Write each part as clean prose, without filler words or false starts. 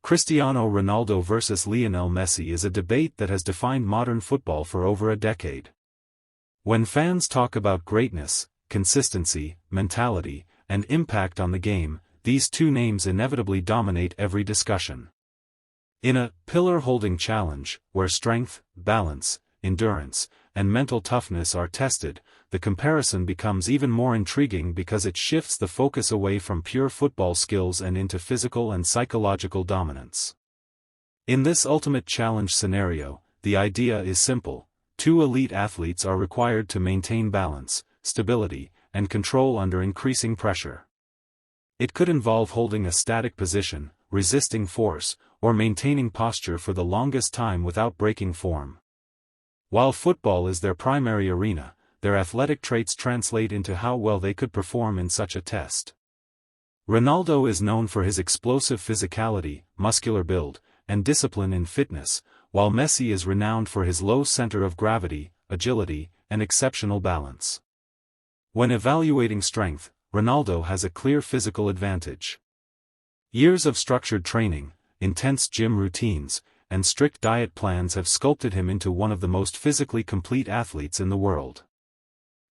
Cristiano Ronaldo versus Lionel Messi is a debate that has defined modern football for over a decade. When fans talk about greatness, consistency, mentality, and impact on the game, these two names inevitably dominate every discussion. In a pillar-holding challenge, where strength, balance, endurance, and mental toughness are tested, the comparison becomes even more intriguing because it shifts the focus away from pure football skills and into physical and psychological dominance. In this ultimate challenge scenario, the idea is simple: two elite athletes are required to maintain balance, stability, and control under increasing pressure. It could involve holding a static position, resisting force, or maintaining posture for the longest time without breaking form. While football is their primary arena, their athletic traits translate into how well they could perform in such a test. Ronaldo is known for his explosive physicality, muscular build, and discipline in fitness, while Messi is renowned for his low center of gravity, agility, and exceptional balance. When evaluating strength, Ronaldo has a clear physical advantage. Years of structured training, intense gym routines, and strict diet plans have sculpted him into one of the most physically complete athletes in the world.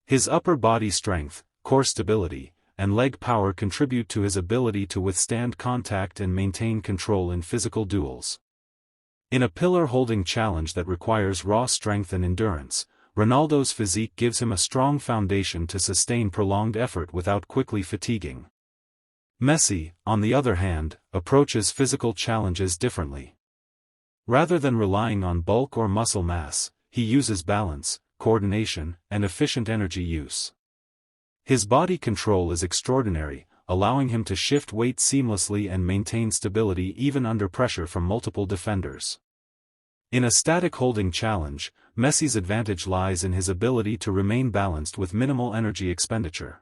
His upper body strength, core stability, and leg power contribute to his ability to withstand contact and maintain control in physical duels. In a pillar-holding challenge that requires raw strength and endurance, Ronaldo's physique gives him a strong foundation to sustain prolonged effort without quickly fatiguing. Messi, on the other hand, approaches physical challenges differently. Rather than relying on bulk or muscle mass, he uses balance, coordination, and efficient energy use. His body control is extraordinary, allowing him to shift weight seamlessly and maintain stability even under pressure from multiple defenders. In a static holding challenge, Messi's advantage lies in his ability to remain balanced with minimal energy expenditure.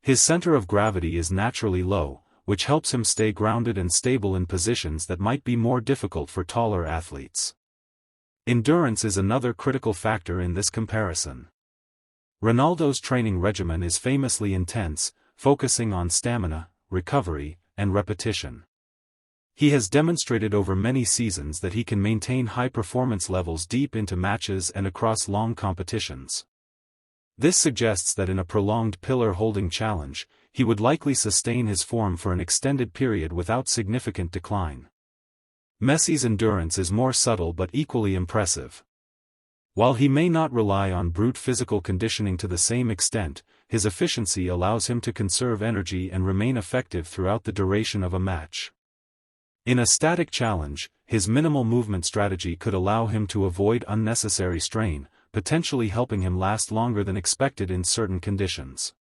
His center of gravity is naturally low, which helps him stay grounded and stable in positions that might be more difficult for taller athletes. Endurance is another critical factor in this comparison. Ronaldo's training regimen is famously intense, focusing on stamina, recovery, and repetition. He has demonstrated over many seasons that he can maintain high performance levels deep into matches and across long competitions. This suggests that in a prolonged pillar-holding challenge, he would likely sustain his form for an extended period without significant decline. Messi's endurance is more subtle but equally impressive. While he may not rely on brute physical conditioning to the same extent, his efficiency allows him to conserve energy and remain effective throughout the duration of a match. In a static challenge, his minimal movement strategy could allow him to avoid unnecessary strain, potentially helping him last longer than expected in certain conditions.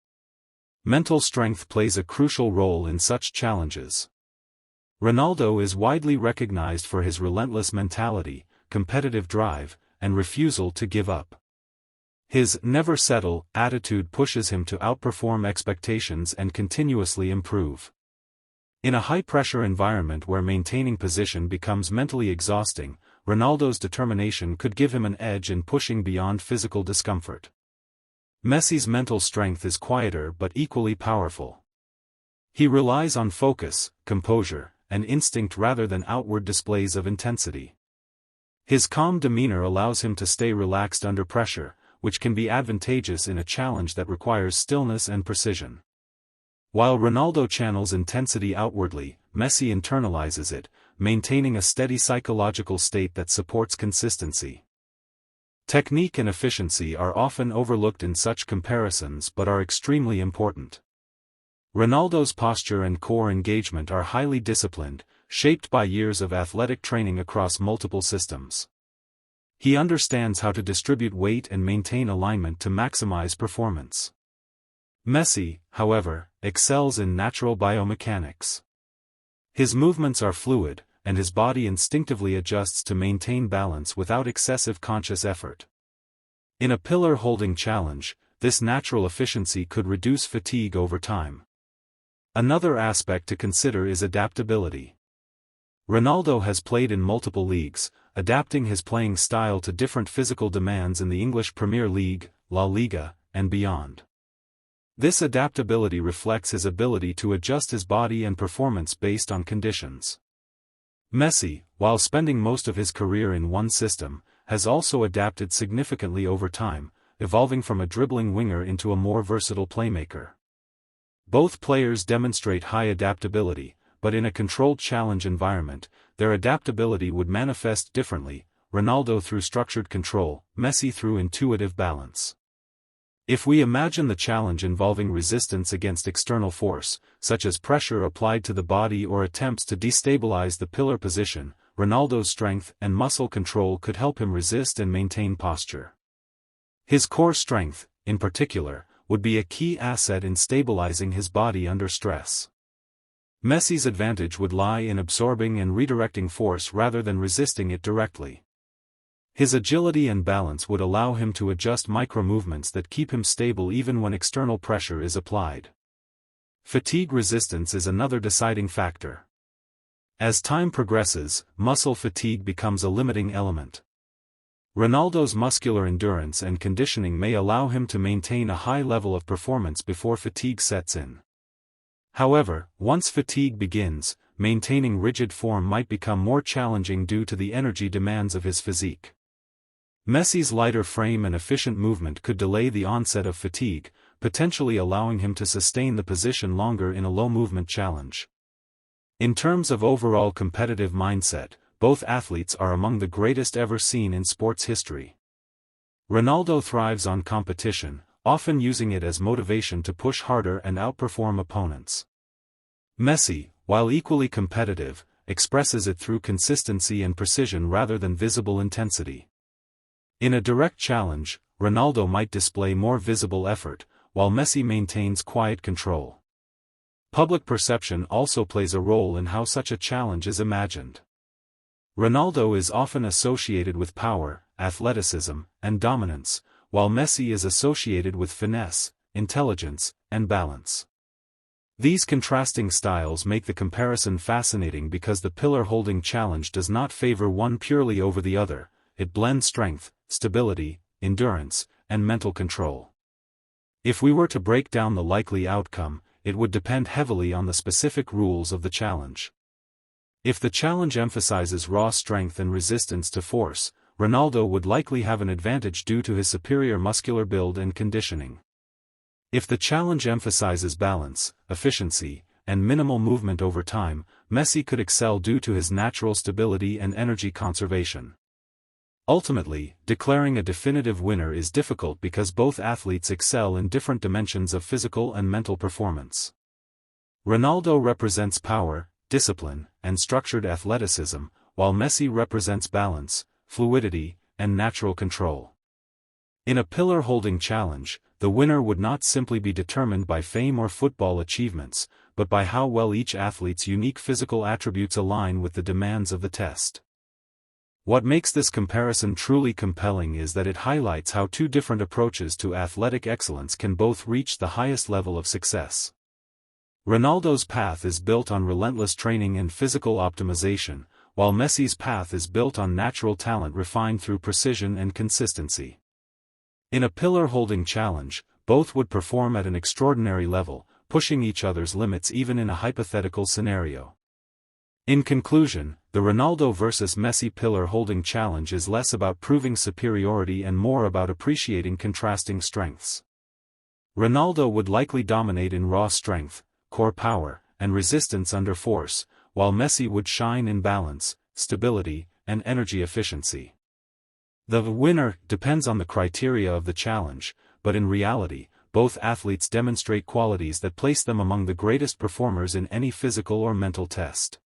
Mental strength plays a crucial role in such challenges. Ronaldo is widely recognized for his relentless mentality, competitive drive, and refusal to give up. His never settle attitude pushes him to outperform expectations and continuously improve. In a high-pressure environment where maintaining position becomes mentally exhausting, Ronaldo's determination could give him an edge in pushing beyond physical discomfort. Messi's mental strength is quieter but equally powerful. He relies on focus, composure, and instinct rather than outward displays of intensity. His calm demeanor allows him to stay relaxed under pressure, which can be advantageous in a challenge that requires stillness and precision. While Ronaldo channels intensity outwardly, Messi internalizes it, maintaining a steady psychological state that supports consistency. Technique and efficiency are often overlooked in such comparisons but are extremely important. Ronaldo's posture and core engagement are highly disciplined, shaped by years of athletic training across multiple systems. He understands how to distribute weight and maintain alignment to maximize performance. Messi, however, excels in natural biomechanics. His movements are fluid, and his body instinctively adjusts to maintain balance without excessive conscious effort. In a pillar-holding challenge, this natural efficiency could reduce fatigue over time. Another aspect to consider is adaptability. Ronaldo has played in multiple leagues, adapting his playing style to different physical demands in the English Premier League, La Liga, and beyond. This adaptability reflects his ability to adjust his body and performance based on conditions. Messi, while spending most of his career in one system, has also adapted significantly over time, evolving from a dribbling winger into a more versatile playmaker. Both players demonstrate high adaptability, but in a controlled challenge environment, their adaptability would manifest differently, Ronaldo through structured control, Messi through intuitive balance. If we imagine the challenge involving resistance against external force, such as pressure applied to the body or attempts to destabilize the pillar position, Ronaldo's strength and muscle control could help him resist and maintain posture. His core strength, in particular, would be a key asset in stabilizing his body under stress. Messi's advantage would lie in absorbing and redirecting force rather than resisting it directly. His agility and balance would allow him to adjust micro-movements that keep him stable even when external pressure is applied. Fatigue resistance is another deciding factor. As time progresses, muscle fatigue becomes a limiting element. Ronaldo's muscular endurance and conditioning may allow him to maintain a high level of performance before fatigue sets in. However, once fatigue begins, maintaining rigid form might become more challenging due to the energy demands of his physique. Messi's lighter frame and efficient movement could delay the onset of fatigue, potentially allowing him to sustain the position longer in a low-movement challenge. In terms of overall competitive mindset, both athletes are among the greatest ever seen in sports history. Ronaldo thrives on competition, often using it as motivation to push harder and outperform opponents. Messi, while equally competitive, expresses it through consistency and precision rather than visible intensity. In a direct challenge, Ronaldo might display more visible effort, while Messi maintains quiet control. Public perception also plays a role in how such a challenge is imagined. Ronaldo is often associated with power, athleticism, and dominance, while Messi is associated with finesse, intelligence, and balance. These contrasting styles make the comparison fascinating because the pillar-holding challenge does not favor one purely over the other, it blends strength, stability, endurance, and mental control. If we were to break down the likely outcome, it would depend heavily on the specific rules of the challenge. If the challenge emphasizes raw strength and resistance to force, Ronaldo would likely have an advantage due to his superior muscular build and conditioning. If the challenge emphasizes balance, efficiency, and minimal movement over time, Messi could excel due to his natural stability and energy conservation. Ultimately, declaring a definitive winner is difficult because both athletes excel in different dimensions of physical and mental performance. Ronaldo represents power, discipline, and structured athleticism, while Messi represents balance, fluidity, and natural control. In a pillar-holding challenge, the winner would not simply be determined by fame or football achievements, but by how well each athlete's unique physical attributes align with the demands of the test. What makes this comparison truly compelling is that it highlights how two different approaches to athletic excellence can both reach the highest level of success. Ronaldo's path is built on relentless training and physical optimization, while Messi's path is built on natural talent refined through precision and consistency. In a pillar-holding challenge, both would perform at an extraordinary level, pushing each other's limits even in a hypothetical scenario. In conclusion, the Ronaldo vs. Messi pillar-holding challenge is less about proving superiority and more about appreciating contrasting strengths. Ronaldo would likely dominate in raw strength, core power, and resistance under force, while Messi would shine in balance, stability, and energy efficiency. The winner depends on the criteria of the challenge, but in reality, both athletes demonstrate qualities that place them among the greatest performers in any physical or mental test.